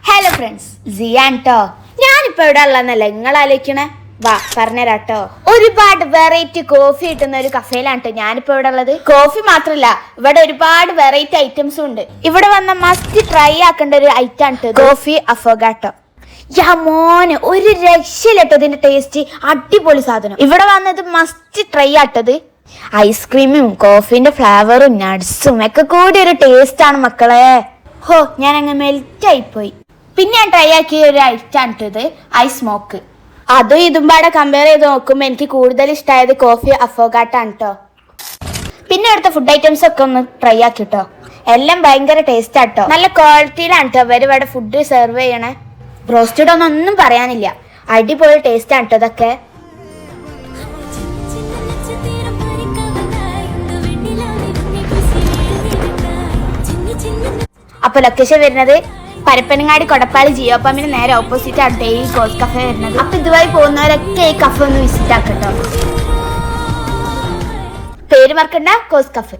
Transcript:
Hello friends, സിയാൻട്ടോ. ഞാനിപ്പോ എവിടെ ഉള്ളതെന്നല്ല നിങ്ങൾ ആലോചിക്കണേ. വാ പറഞ്ഞുതരാട്ടോ. ഒരുപാട് വെറൈറ്റി കോഫി കിട്ടുന്ന ഒരു കഫേയിലാണ് ഞാനിപ്പോ ഇവിടെ ഉള്ളത്. കോഫി മാത്രല്ല, ഇവിടെ ഒരുപാട് വെറൈറ്റി ഐറ്റംസും ഉണ്ട്. ഇവിടെ വന്ന മസ്റ്റ് ട്രൈ ആക്കേണ്ട ഒരു ഐറ്റം ആണ് കോഫി അഫോഗാട്ടോ. യാ മോനെ, ഒരു രക്ഷയില്ലട്ടോ ഇതിന്റെ ടേസ്റ്റ്. അടിപൊളി സാധനം. ഇവിടെ വന്നത് മസ്റ്റ് ട്രൈ ആട്ടത്. ഐസ്ക്രീമും കോഫിന്റെ ഫ്ലേവറും നട്ട്സും ഒക്കെ കൂടി ഒരു ടേസ്റ്റ് ആണ് മക്കളെ. ഹോ, ഞാൻ അങ്ങ് മെൽറ്റ് ആയിപ്പോയി. പിന്നെ ഞാൻ ട്രൈ ആക്കിയ ഒരു ഐറ്റം ആണ് ഇത് ഐസ് സ്മോക്ക്. അതും ഇതും പാടെ കമ്പയർ ചെയ്ത് നോക്കുമ്പോൾ എനിക്ക് കൂടുതൽ ഇഷ്ടമായത് കോഫി അഫോഗാട്ടാണ് കേട്ടോ. പിന്നെ ഇവിടുത്തെ ഫുഡ് ഐറ്റംസ് ഒക്കെ ഒന്ന് ട്രൈ ആക്കി കേട്ടോ. എല്ലാം ഭയങ്കര ടേസ്റ്റ് ആട്ടോ. നല്ല ക്വാളിറ്റിയിലാണ് കേട്ടോ അവർ ഇവിടെ ഫുഡ് സെർവ് ചെയ്യണേ. ബ്രോസ്റ്റഡ് ഒന്നും പറയാനില്ല, അടിപൊളി ടേസ്റ്റ് ആണ് കേട്ടോ ഇതൊക്കെ. അപ്പൊ ലൊക്കേഷൻ വരുന്നത് പരപ്പനങ്ങാടി കൊടപ്പാളി ജിയോ പമ്പിന് നേരെ ഓപ്പോസിറ്റ് ആണ് ഈ കോസ് കഫേ വരുന്നത്. അപ്പൊ ഇതുവഴി പോകുന്നവരൊക്കെ ഈ കഫേ ഒന്ന് വിസിറ്റ് ആക്കട്ടോ. പേര് മറക്കണ്ട, കോസ് കഫേ.